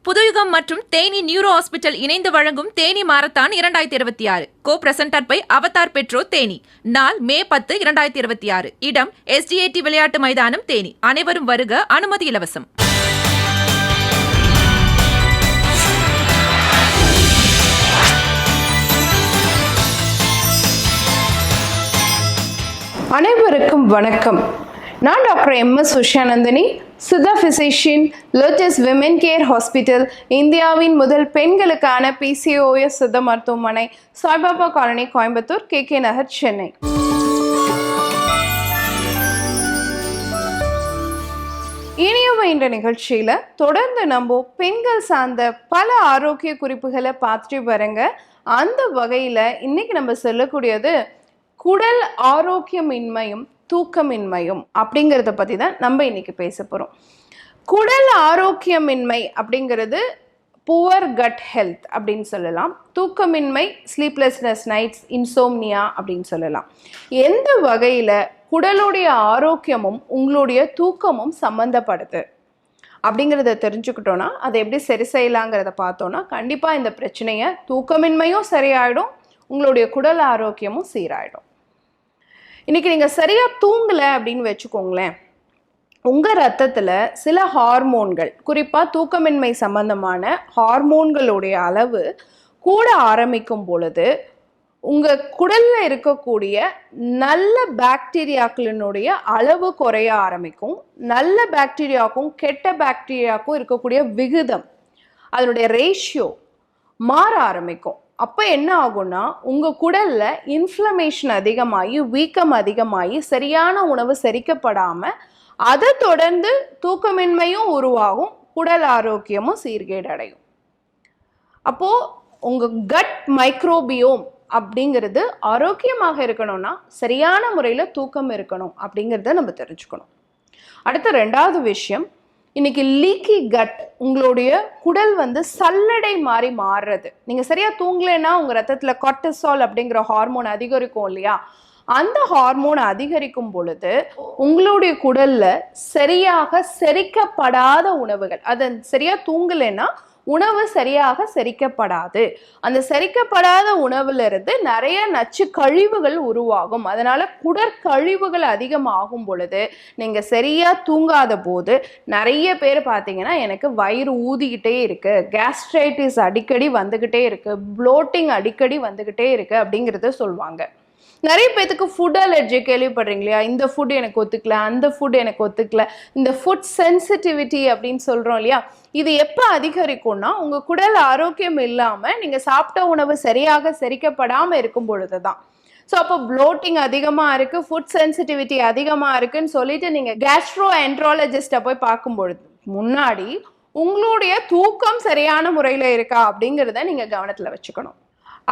புதுயுகம் மற்றும் Theni neuro hospital இணைந்து வழங்கும் Theni marathon 2026 co presented by avatar petro Theni. நாள் மே 10, 2026. இடம் SDAT விளையாட்டு மைதானம் தேனி. அனைவரும் வருக, அனுமதி இலவசம். அனைவருக்கும் வணக்கம். நான் doctor MS Usha Nandhini, Siddha physician, lotus women care hospital, இந்தியாவின் முதல் பெண்களுக்கான PCOS சித்த மருத்துவமனை, சாய்பாபா காலனி, கோயம்புத்தூர், KK நகர், சென்னை. இனியவை என்ற நிகழ்ச்சியில் தொடர்ந்து நம்ம பெண்கள் சார்ந்த பல ஆரோக்கிய குறிப்புகளை பார்த்துட்டு வரங்க. அந்த வகையில் இன்னைக்கு நம்ம சொல்லக்கூடியது குடல் ஆரோக்கியமின்மையும் தூக்கமின்மையும் அப்படிங்கிறத பற்றி தான் நம்ம இன்னைக்கு பேச போகிறோம். குடல் ஆரோக்கியமின்மை அப்படிங்கிறது புவர் கட் ஹெல்த் அப்படின்னு சொல்லலாம். தூக்கமின்மை ஸ்லீப்லெஸ்னஸ் நைட்ஸ், இன்சோம்னியா அப்படின்னு சொல்லலாம். எந்த வகையில் குடலுடைய ஆரோக்கியமும் உங்களுடைய தூக்கமும் சம்மந்தப்படுது அப்படிங்கிறத தெரிஞ்சுக்கிட்டோன்னா அதை எப்படி சரி செய்யலாங்கிறத பார்த்தோன்னா கண்டிப்பாக இந்த பிரச்சனையை தூக்கமின்மையும் சரியாயிடும், உங்களுடைய குடல் ஆரோக்கியமும் சீராயிடும். இன்னைக்கு நீங்கள் சரியாக தூங்கலை அப்படின்னு வச்சுக்கோங்களேன், உங்கள் ரத்தத்தில் சில ஹார்மோன்கள், குறிப்பாக தூக்கமின்மை சம்பந்தமான ஹார்மோன்களுடைய அளவு கூட ஆரம்பிக்கும் பொழுது உங்கள் குடலில் இருக்கக்கூடிய நல்ல பாக்டீரியாக்களினுடைய அளவு குறைய ஆரம்பிக்கும். நல்ல பாக்டீரியாவுக்கும் கெட்ட பாக்டீரியாவுக்கும் இருக்கக்கூடிய விகிதம், அதனுடைய ரேஷியோ மாற ஆரம்பிக்கும். அப்போ என்ன ஆகும்னா உங்கள் குடலில் இன்ஃப்ளமேஷன் அதிகமாகி, வீக்கம் அதிகமாகி, சரியான உணவு செரிக்கப்படாமல் அதை தொடர்ந்து தூக்கமின்மையும் உருவாகும், குடல் ஆரோக்கியமும் சீர்கேடு அடையும். அப்போது உங்கள் கட் மைக்ரோபியோம் அப்படிங்கிறது ஆரோக்கியமாக இருக்கணும்னா சரியான முறையில் தூக்கம் இருக்கணும் அப்படிங்கிறத நம்ம தெரிஞ்சுக்கணும். அடுத்த ரெண்டாவது விஷயம், இன்னைக்கு லீக்கி கட், உங்களுடைய குடல் சல்லடை மாதிரி மாறுறது. நீங்கள் சரியாக தூங்கலைன்னா உங்கள் ரத்தத்தில் கார்டிசால் அப்படிங்கிற ஹார்மோன் அதிகரிக்கும் இல்லையா, அந்த ஹார்மோன் அதிகரிக்கும் பொழுது உங்களுடைய குடலில் சரியாக செரிக்கப்படாத உணவுகள், அதை சரியாக தூங்கலைன்னா உணவு சரியாக செரிக்கப்படாது. அந்த செரிக்கப்படாத உணவுலேருந்து நிறைய நச்சு கழிவுகள் உருவாகும். அதனால் குடற்கழிவுகள் அதிகமாகும் பொழுது நீங்கள் சரியாக தூங்காத போது நிறைய பேர் பார்த்தீங்கன்னா எனக்கு வயிறு ஊதிக்கிட்டே இருக்குது, கேஸ்ட்ரைட்டிஸ் அடிக்கடி வந்துக்கிட்டே இருக்குது, ப்ளோட்டிங் அடிக்கடி வந்துக்கிட்டே இருக்குது அப்படிங்கிறத சொல்லுவாங்க. நிறைய பேத்துக்கு ஃபுட் அலர்ஜி கேள்விப்படுறீங்க இல்லையா, இந்த ஃபுட் எனக்கு ஒத்துக்கல, அந்த ஃபுட் எனக்கு ஒத்துக்கல, இந்த ஃபுட் சென்சிட்டிவிட்டி அப்படின்னு சொல்கிறோம் இல்லையா, இது எப்போ அதிகரிக்கும்னா உங்கள் குடல் ஆரோக்கியம் இல்லாமல் நீங்கள் சாப்பிட்ட உணவு சரியாக செரிக்கப்படாமல் இருக்கும் பொழுது தான். ஸோ அப்போ ப்ளோட்டிங் அதிகமாக இருக்குது, ஃபுட் சென்சிட்டிவிட்டி அதிகமாக இருக்குன்னு சொல்லிட்டு நீங்கள் கேஸ்ட்ரோ என்ட்ராலஜிஸ்ட்டை போய் பார்க்கும் பொழுது முன்னாடி உங்களுடைய தூக்கம் சரியான முறையில் இருக்கா அப்படிங்கிறத நீங்கள் கவனத்தில் வச்சுக்கணும்.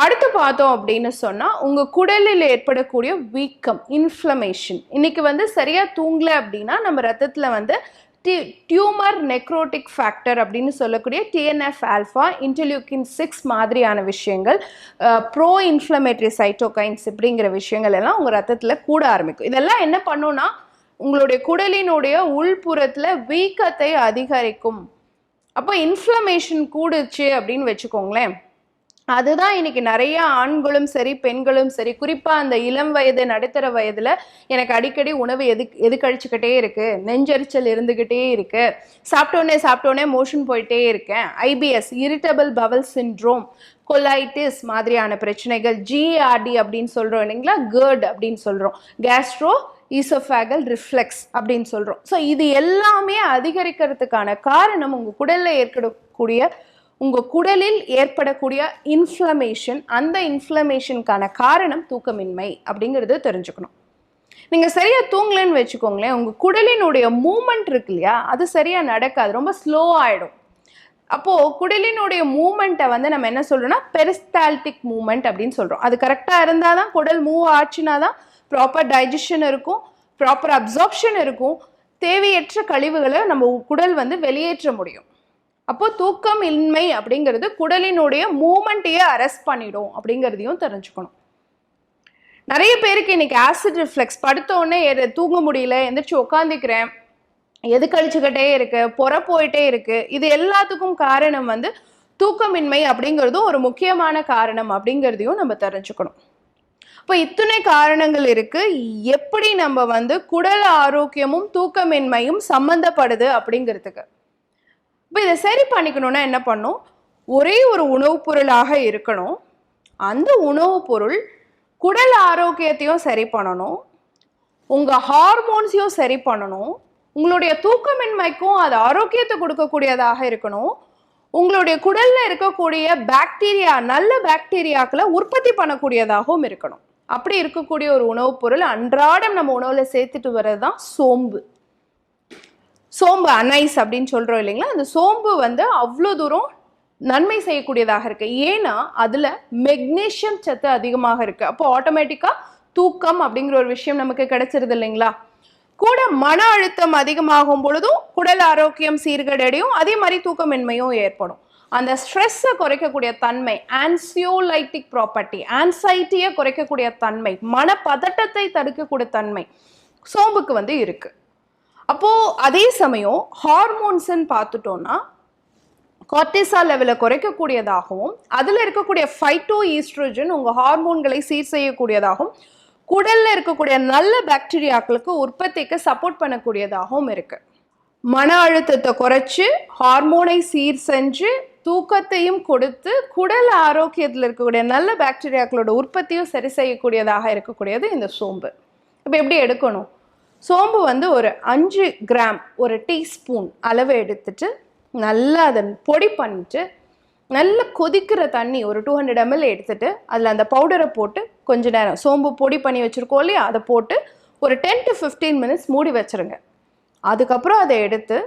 அடுத்து பார்த்தோம் அப்படின்னு சொன்னால் உங்கள் குடலில் ஏற்படக்கூடிய வீக்கம், இன்ஃப்ளமேஷன். இன்னைக்கு சரியாக தூங்கலை அப்படின்னா நம்ம ரத்தத்தில் டியூமர் நெக்ரோட்டிக் ஃபேக்டர் அப்படின்னு சொல்லக்கூடிய TNF ஆல்ஃபா, இன்டர்லியூக்கின் 6 மாதிரியான விஷயங்கள், ப்ரோ இன்ஃப்ளமேட்டரி சைட்டோகைன்ஸ் இப்படிங்கிற விஷயங்கள் எல்லாம் உங்கள் ரத்தத்தில் கூட ஆரம்பிக்கும். இதெல்லாம் என்ன பண்ணுன்னா உங்களுடைய குடலினுடைய உள்புறத்தில் வீக்கத்தை அதிகரிக்கும். அப்போ இன்ஃப்ளமேஷன் கூடுச்சு அப்படின்னு வச்சுக்கோங்களேன், அதுதான் இன்னைக்கு நிறைய ஆண்களும் சரி பெண்களும் சரி, குறிப்பாக அந்த இளம் வயது நடுத்தர வயதில் எனக்கு அடிக்கடி உணவு எதுக்கழிச்சுக்கிட்டே இருக்குது, நெஞ்சரிச்சல் இருந்துக்கிட்டே இருக்குது, சாப்பிட்டோன்னே மோஷன் போயிட்டே இருக்கேன், IBS irritable Powell syndrome, colitis மாதிரியான பிரச்சனைகள், GERD அப்படின்னு சொல்கிறோம் இல்லைங்களா, GERD அப்படின்னு சொல்கிறோம், கேஸ்ட்ரோ ஈசோஃபேகல் ரிஃப்ளெக்ஸ் அப்படின்னு சொல்கிறோம். ஸோ இது எல்லாமே அதிகரிக்கிறதுக்கான காரணம் உங்கள் குடலில் ஏற்படக்கூடிய இன்ஃப்ளமேஷன். அந்த இன்ஃப்ளமேஷனுக்கான காரணம் தூக்கமின்மை அப்படிங்கிறது தெரிஞ்சுக்கணும். நீங்கள் சரியாக தூங்கலன்னு வச்சுக்கோங்களேன், உங்கள் குடலினுடைய மூமெண்ட் இருக்கு இல்லையா, அது சரியாக நடக்காது, ரொம்ப ஸ்லோ ஆகிடும். அப்போது குடலினுடைய மூமெண்ட்டை நம்ம என்ன சொல்கிறோம்னா பெரிஸ்டால்டிக் மூமெண்ட் அப்படின்னு சொல்கிறோம். அது கரெக்டாக இருந்தால் தான் குடல் மூவ் ஆச்சுன்னா தான் ப்ராப்பர் டைஜஷன் இருக்கும், ப்ராப்பர் அப்சார்ப்ஷன் இருக்கும், தேவையற்ற கழிவுகளை நம்ம குடல் வெளியேற்ற முடியும். அப்போ தூக்கம் இன்மை அப்படிங்கிறது குடலினுடைய மூமெண்ட்டையே அரெஸ்ட் பண்ணிடும் அப்படிங்கிறதையும் தெரிஞ்சுக்கணும். நிறைய பேருக்கு இன்னைக்கு ஆசிட் ரிஃப்ளெக்ஸ், படுத்த உடனே தூங்க முடியல, எந்திரிச்சு உட்காந்துக்கிறேன், எது கழிச்சுக்கிட்டே இருக்கு, பொற போயிட்டே இருக்கு, இது எல்லாத்துக்கும் காரணம் வந்து தூக்கமின்மை அப்படிங்கிறதும் ஒரு முக்கியமான காரணம் அப்படிங்கிறதையும் நம்ம தெரிஞ்சுக்கணும். இப்போ இத்தனை காரணங்கள் இருக்கு. எப்படி நம்ம வந்து குடல் ஆரோக்கியமும் தூக்கமின்மையும் சம்பந்தப்படுது அப்படிங்கிறதுக்கு. இப்போ இதை சரி பண்ணிக்கணும்னா என்ன பண்ணும்? ஒரே ஒரு உணவுப் பொருளாக இருக்கணும். அந்த உணவுப் பொருள் குடல் ஆரோக்கியத்தையும் சரி பண்ணணும், உங்க ஹார்மோன்ஸையும் சரி பண்ணணும், உங்களுடைய தூக்கமின்மைக்கும் அது ஆரோக்கியத்தை கொடுக்கக்கூடியதாக இருக்கணும், உங்களுடைய குடல்ல இருக்கக்கூடிய பாக்டீரியா நல்ல பாக்டீரியாக்களை உற்பத்தி பண்ணக்கூடியதாகவும் இருக்கணும். அப்படி இருக்கக்கூடிய ஒரு உணவுப் பொருள் அன்றாடம் நம்ம உணவுல சேர்த்துட்டு வர்றது தான் சோம்பு. சோம்பு அனைஸ் அப்படின்னு சொல்றோம் இல்லைங்களா, அந்த சோம்பு வந்து அவ்வளோ தூரம் நன்மை செய்யக்கூடியதாக இருக்கு. ஏன்னா அதுல மெக்னீசியம் சத்து அதிகமாக இருக்கு. அப்போ ஆட்டோமேட்டிக்கா தூக்கம் அப்படிங்கிற ஒரு விஷயம் நமக்கு கிடைச்சிருது இல்லைங்களா. கூட மன அழுத்தம் அதிகமாகும் பொழுதும் குடல் ஆரோக்கியம் சீர்கேடையும், அதே மாதிரி தூக்கமின்மையும் ஏற்படும். அந்த ஸ்ட்ரெஸ்ஸை குறைக்கக்கூடிய தன்மை, ஆன்சியோலைட்டிக் ப்ராப்பர்ட்டி, ஆன்சைட்டியை குறைக்கக்கூடிய தன்மை, மனப்பதட்டத்தை தடுக்கக்கூடிய தன்மை சோம்புக்கு வந்து இருக்கு. அப்போ அதே சமயம் ஹார்மோன்ஸ்ன்னு பார்த்துட்டோம்னா கார்டிசால் லெவலை குறைக்கக்கூடியதாகவும், அதில் இருக்கக்கூடிய ஃபைட்டோ ஈஸ்ட்ரோஜன் உங்கள் ஹார்மோன்களை சீர் செய்யக்கூடியதாகவும், குடல்ல இருக்கக்கூடிய நல்ல பாக்டீரியாக்களுக்கு உற்பத்திக்கு சப்போர்ட் பண்ணக்கூடியதாகவும் இருக்கு. மன அழுத்தத்தை குறைச்சு ஹார்மோனை சீர் செஞ்சு தூக்கத்தையும் கொடுத்து குடல் ஆரோக்கியத்தில் இருக்கக்கூடிய நல்ல பாக்டீரியாக்களோட உற்பத்தியும் சரி செய்யக்கூடியதாக இருக்கக்கூடியது இந்த சோம்பு. இப்போ எப்படி எடுக்கணும்? சோம்பு வந்து ஒரு 5 கிராம், ஒரு டீஸ்பூன் அளவு எடுத்துட்டு நல்லா அதை பொடி பண்ணிட்டு, நல்ல கொதிக்கிற தண்ணி ஒரு 200 ml எடுத்துட்டு அதில் அந்த பவுடரை போட்டு கொஞ்ச நேரம், சோம்பு பொடி பண்ணி வச்சுருக்கோம் இல்லையா, அதை போட்டு ஒரு 10 to 15 minutes மூடி வச்சுருங்க. அதுக்கப்புறம் அதை எடுத்து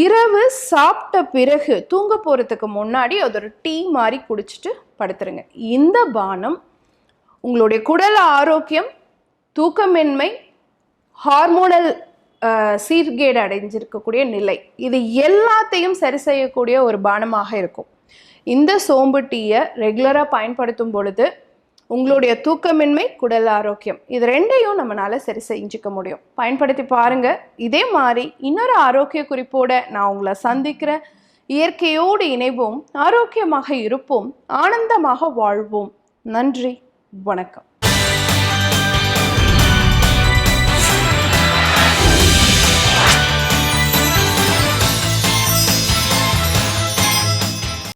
இரவு சாப்பிட்ட பிறகு தூங்க போகிறதுக்கு முன்னாடி அது ஒரு டீ மாதிரி குடிச்சிட்டு படுத்துருங்க. இந்த பானம் உங்களுடைய குடல் ஆரோக்கியம், தூக்கமின்மை, ஹார்மோனல் சீர்கேடு அடைஞ்சிருக்கக்கூடிய நிலை, இது எல்லாத்தையும் சரி செய்யக்கூடிய ஒரு பானமாக இருக்கும். இந்த சோம்பு டீயை ரெகுலராக பயன்படுத்தும் பொழுது உங்களுடைய தூக்கமின்மை, குடல் ஆரோக்கியம், இது ரெண்டையும் நம்மளால சரி செஞ்சுக்க முடியும். பயன்படுத்தி பாருங்க. இதே மாதிரி இன்னொரு ஆரோக்கிய குறிப்போட நான் உங்களை சந்திக்கிறேன். இயற்கையோடு இணைவோம், ஆரோக்கியமாக இருப்போம், ஆனந்தமாக வாழ்வோம். நன்றி, வணக்கம்.